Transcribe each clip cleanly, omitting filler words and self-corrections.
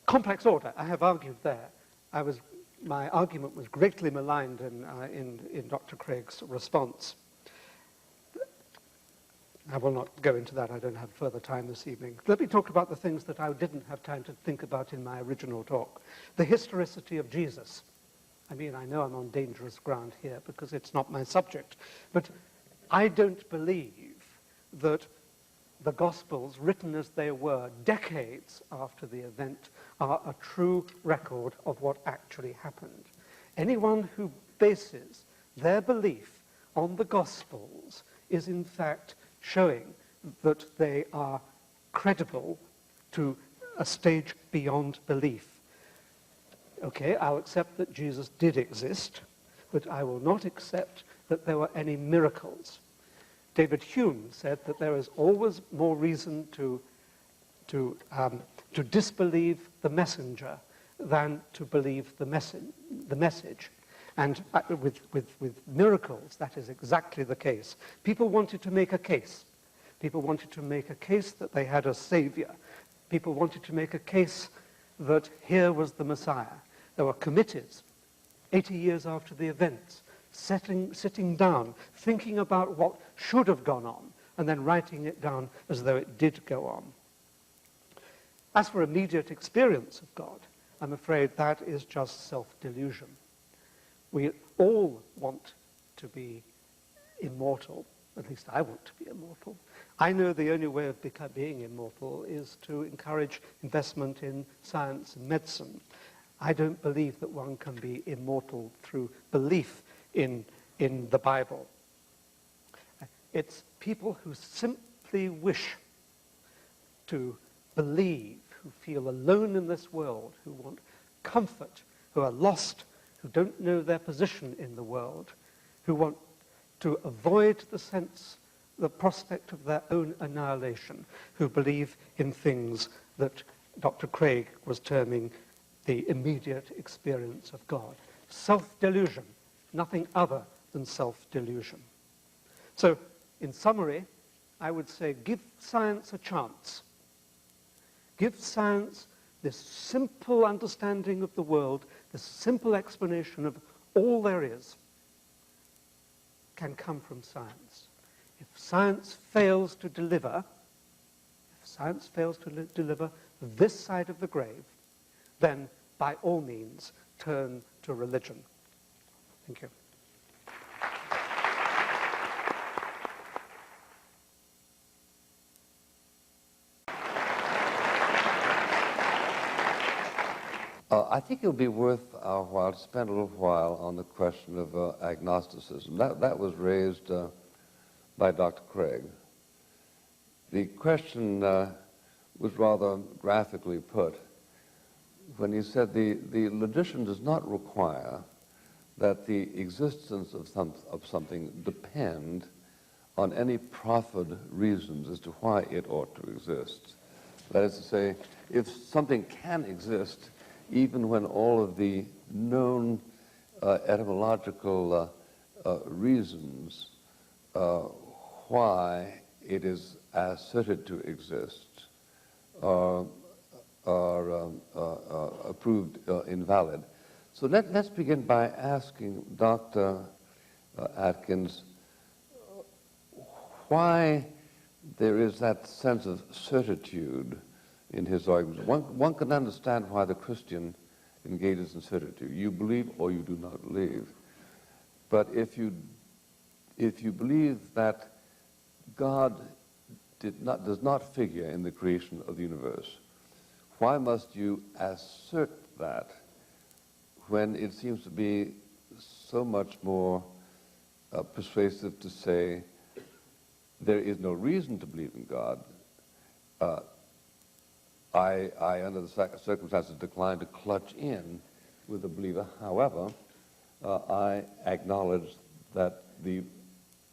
Complex order, I have argued there. My argument was greatly maligned in Dr. Craig's response. I will not go into that. I don't have further time this evening. Let me talk about the things that I didn't have time to think about in my original talk. The historicity of Jesus. I mean, I know I'm on dangerous ground here because it's not my subject, but I don't believe that the Gospels, written as they were decades after the event, are a true record of what actually happened. Anyone who bases their belief on the Gospels is in fact showing that they are credible to a stage beyond belief. Okay, I'll accept that Jesus did exist, but I will not accept that there were any miracles. David Hume said that there is always more reason to disbelieve the messenger than to believe the message. And with miracles, that is exactly the case. People wanted to make a case. People wanted to make a case that they had a savior. People wanted to make a case that here was the Messiah. There were committees, 80 years after the events, sitting down, thinking about what should have gone on, and then writing it down as though it did go on. As for immediate experience of God, I'm afraid that is just self-delusion. We all want to be immortal. At least I want to be immortal. I know the only way of being immortal is to encourage investment in science and medicine. I don't believe that one can be immortal through belief in the Bible. It's people who simply wish to believe, who feel alone in this world, who want comfort, who are lost, who don't know their position in the world, who want to avoid the prospect of their own annihilation, who believe in things that Dr. Craig was terming the immediate experience of God. Self-delusion, nothing other than self-delusion. So, in summary, I would say give science a chance. Give science this simple understanding of the world, this simple explanation of all there is, can come from science. If science fails to deliver, this side of the grave, then by all means turn to religion. Thank you. I think it would be worth our while to spend a little while on the question of agnosticism. That was raised by Dr. Craig. The question was rather graphically put when he said the logician does not require that the existence of something depend on any proffered reasons as to why it ought to exist. That is to say, if something can exist, even when all of the known etymological reasons why it is asserted to exist are proved invalid. So let's begin by asking Dr. Atkins why there is that sense of certitude in his argument. One can understand why the Christian engages in certitude. You believe or you do not believe. But if you believe that God does not figure in the creation of the universe, why must you assert that when it seems to be so much more persuasive to say there is no reason to believe in God? I, under the circumstances, decline to clutch in with a believer. However, I acknowledge that the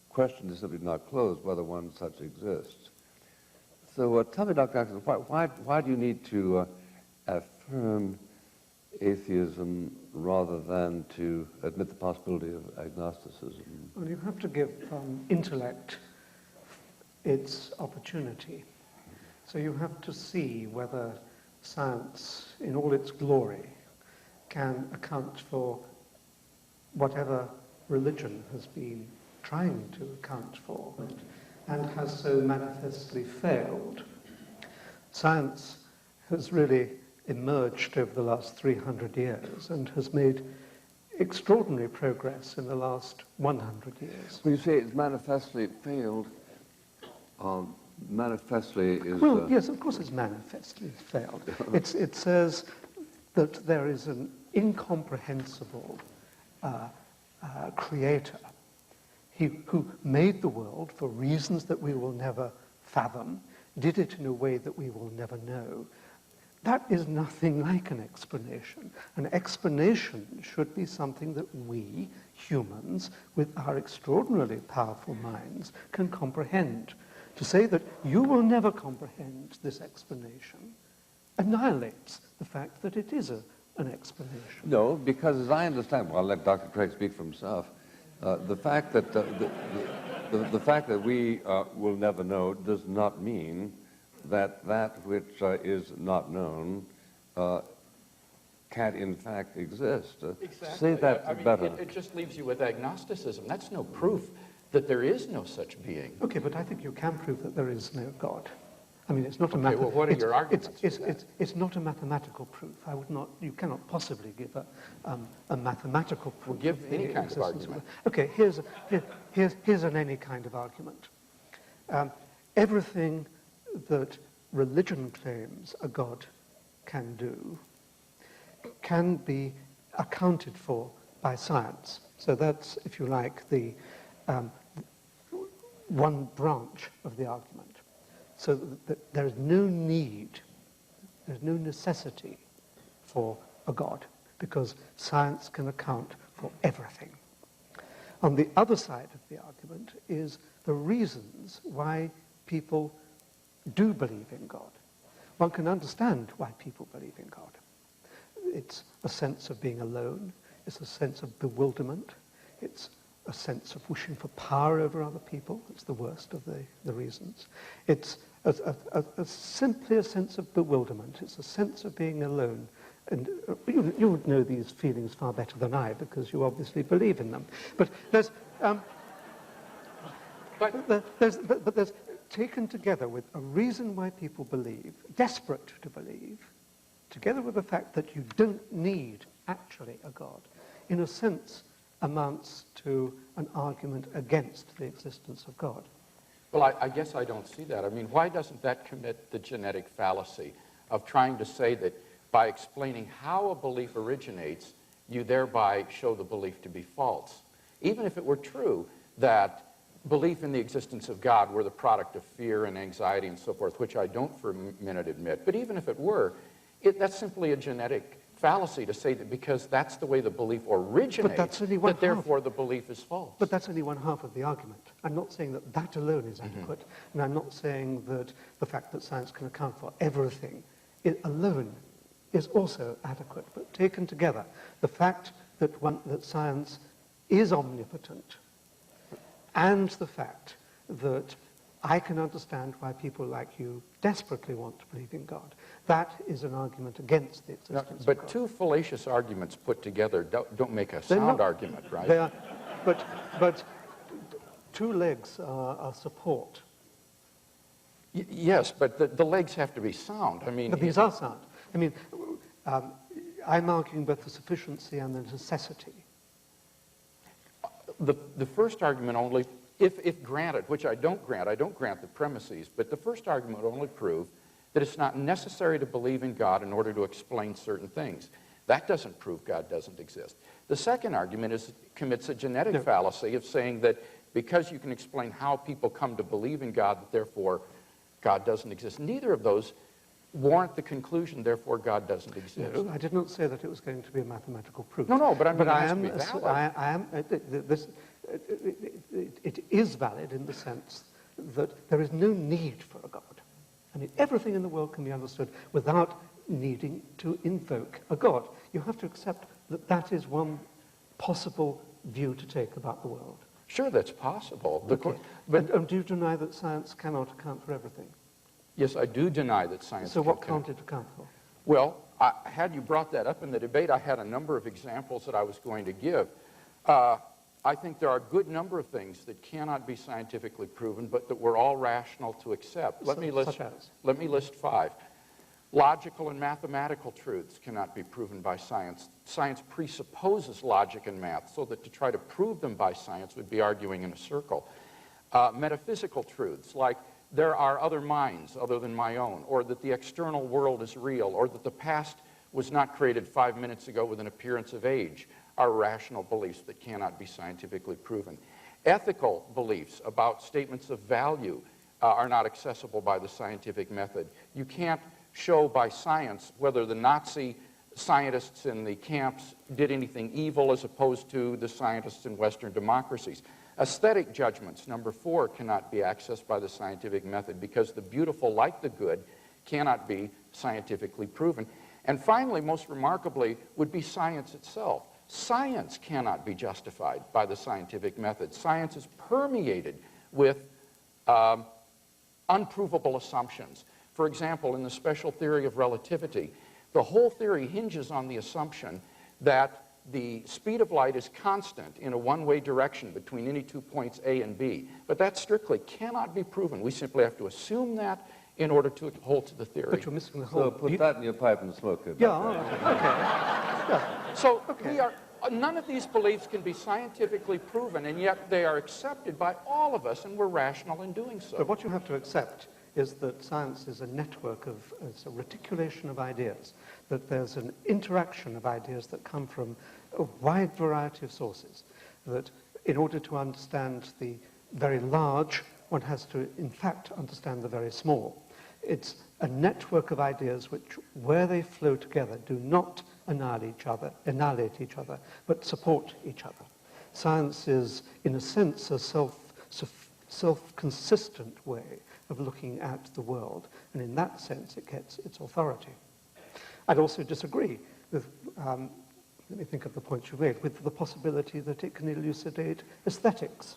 question is simply not closed whether one such exists. So tell me, Dr. Atkins, why do you need to affirm atheism rather than to admit the possibility of agnosticism? Well, you have to give intellect its opportunity. So you have to see whether science, in all its glory, can account for whatever religion has been trying to account for and has so manifestly failed. Science has really emerged over the last 300 years and has made extraordinary progress in the last 100 years. When you say it's manifestly failed, manifestly is... Well, yes, of course it's manifestly failed. It says that there is an incomprehensible creator who made the world for reasons that we will never fathom, did it in a way that we will never know. That is nothing like an explanation. An explanation should be something that we, humans, with our extraordinarily powerful minds, can comprehend. To say that you will never comprehend this explanation annihilates the fact that it is an explanation. No, because as I understand, well, I'll let Dr. Craig speak for himself, the fact that the fact that we will never know does not mean that that which is not known can't in fact exist. Exactly. Say that better. It just leaves you with agnosticism. That's no proof that there is no such being. Okay, but I think you can prove that there is no God. I mean, it's not a Okay, well, what are your arguments for it's not a mathematical proof. I would not. You cannot possibly give a mathematical proof. Well, give of the any kind of existence argument. Okay, here's an any kind of argument. Everything that religion claims a God can do can be accounted for by science. So that's, if you like, the one branch of the argument. So that there is no need, there's no necessity for a God, because science can account for everything. On the other side of the argument is the reasons why people do believe in God. One can understand why people believe in God. It's a sense of being alone. It's a sense of bewilderment. It's a sense of wishing for power over other people. It's the worst of the reasons. It's simply a sense of bewilderment. It's a sense of being alone. And you would know these feelings far better than I, because you obviously believe in them. But there's taken together with a reason why people believe, desperate to believe, together with the fact that you don't need actually a God, in a sense amounts to an argument against the existence of God. Well, I guess I don't see that. I mean, why doesn't that commit the genetic fallacy of trying to say that by explaining how a belief originates, you thereby show the belief to be false? Even if it were true that belief in the existence of God were the product of fear and anxiety and so forth, which I don't for a minute admit, but even if it were, that's simply a genetic fallacy to say that because that's the way the belief originates, that therefore the belief is false. But that's only one half of the argument. I'm not saying that that alone is adequate, and I'm not saying that the fact that science can account for everything alone is also adequate. But taken together, the fact that science is omnipotent, and the fact that I can understand why people like you desperately want to believe in God, that is an argument against the existence of God. But two fallacious arguments put together don't make a sound argument, right? They are, but two legs are support. Yes, but the legs have to be sound. I mean, But these are sound. I mean, I'm arguing both the sufficiency and the necessity. The first argument only, if granted, which I don't grant the premises, but the first argument would only prove that it's not necessary to believe in God in order to explain certain things. That doesn't prove God doesn't exist. The second argument commits a genetic fallacy of saying that because you can explain how people come to believe in God, that therefore God doesn't exist. Neither of those warrant the conclusion, therefore God doesn't exist. No, I did not say that it was going to be a mathematical proof. No, but I mean, it is valid in the sense that there is no need for a God. I mean, everything in the world can be understood without needing to invoke a God. You have to accept that that is one possible view to take about the world. Sure, that's possible. Okay. But do you deny that science cannot account for everything? Yes, I do deny that science So what can. can't it account for? Well, had you brought that up in the debate, I had a number of examples that I was going to give. I think there are a good number of things that cannot be scientifically proven, but that we're all rational to accept. Let me list 5. Logical and mathematical truths cannot be proven by science. Science presupposes logic and math, so that to try to prove them by science would be arguing in a circle. Metaphysical truths, like there are other minds other than my own, or that the external world is real, or that the past was not created 5 minutes ago with an appearance of age, are rational beliefs that cannot be scientifically proven. Ethical beliefs about statements of value are not accessible by the scientific method. You can't show by science whether the Nazi scientists in the camps did anything evil as opposed to the scientists in Western democracies. Aesthetic judgments, number 4, cannot be accessed by the scientific method because the beautiful, like the good, cannot be scientifically proven. And finally, most remarkably, would be science itself. Science cannot be justified by the scientific method. Science is permeated with unprovable assumptions. For example, in the special theory of relativity, the whole theory hinges on the assumption that the speed of light is constant in a one-way direction between any 2 points A and B. But that strictly cannot be proven. We simply have to assume that in order to hold to the theory. But you're missing the whole... So put that in your pipe and smoke it. Yeah, all right. Okay. Yeah. So none of these beliefs can be scientifically proven, and yet they are accepted by all of us, and we're rational in doing so. But what you have to accept is that science is a network of, it's a reticulation of ideas, that there's an interaction of ideas that come from a wide variety of sources, that in order to understand the very large, one has to, in fact, understand the very small. It's a network of ideas which, where they flow together, do not annihilate each other, but support each other. Science is, in a sense, a self-consistent way of looking at the world, and in that sense it gets its authority. I'd also disagree with, let me think of the points you made, with the possibility that it can elucidate aesthetics.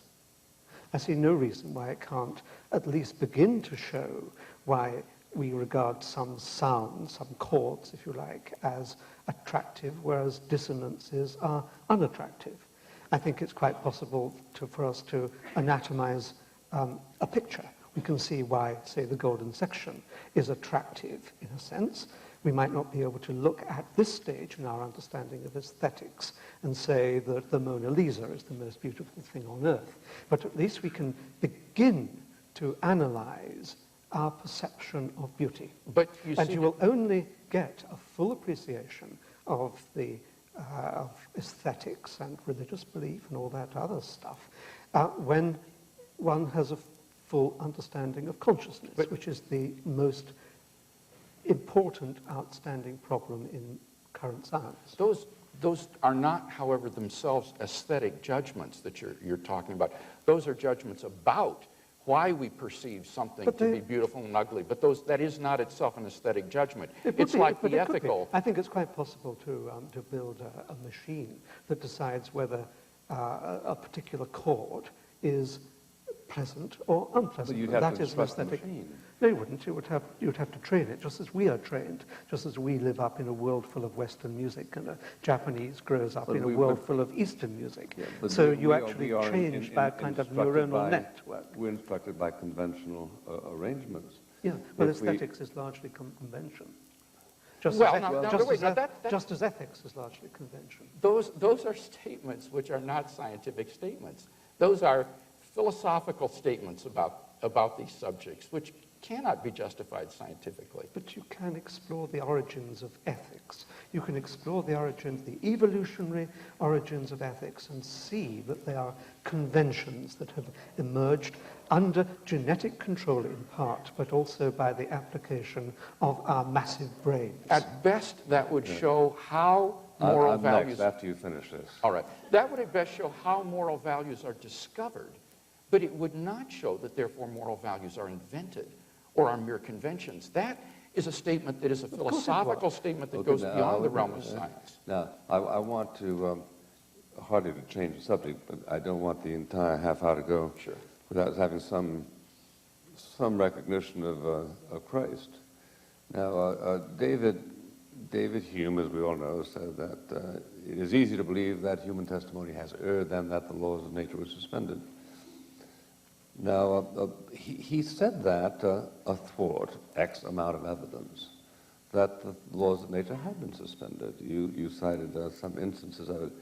I see no reason why it can't at least begin to show why we regard some sounds, some chords, if you like, as attractive, whereas dissonances are unattractive. I think it's quite possible for us to anatomize a picture. We can see why, say, the golden section is attractive in a sense. We might not be able to look at this stage in our understanding of aesthetics and say that the Mona Lisa is the most beautiful thing on earth. But at least we can begin to analyze our perception of beauty. But you will only get a full appreciation of the of aesthetics and religious belief and all that other stuff when one has a full understanding of consciousness, which is the most important, outstanding problem in current science. Those are not, however, themselves aesthetic judgments that you're talking about. Those are judgments about why we perceive something to be beautiful and ugly. But that is not itself an aesthetic judgment. It's like the ethical. I think it's quite possible to build a machine that decides whether a particular chord is pleasant or unpleasant. But you'd have to instruct the machine. No, you wouldn't. You'd have to train it, just as we are trained, just as we live up in a world full of Western music and a Japanese grows up in a world full of Eastern music. Yeah, so you actually change by a kind of neuronal network. We're instructed by conventional arrangements. Yeah, well, aesthetics is largely convention. Just as ethics is largely convention. Those are statements which are not scientific statements. Those are philosophical statements about these subjects, which cannot be justified scientifically. But you can explore the origins of ethics. You can explore the evolutionary origins of ethics and see that they are conventions that have emerged under genetic control in part, but also by the application of our massive brains. At best, that would show how moral values... Next, after you finish this. All right. That would at best show how moral values are discovered, but it would not show that, therefore, moral values are invented or are mere conventions. That is a statement that is a philosophical statement that goes beyond the realm of science. Now, I want to, hardly to change the subject, but I don't want the entire half hour to go without having some recognition of Christ. Now, David David Hume, as we all know, said that it is easy to believe that human testimony has erred than that the laws of nature were suspended. Now, he said that athwart X amount of evidence that the laws of nature had been suspended. You cited some instances of it.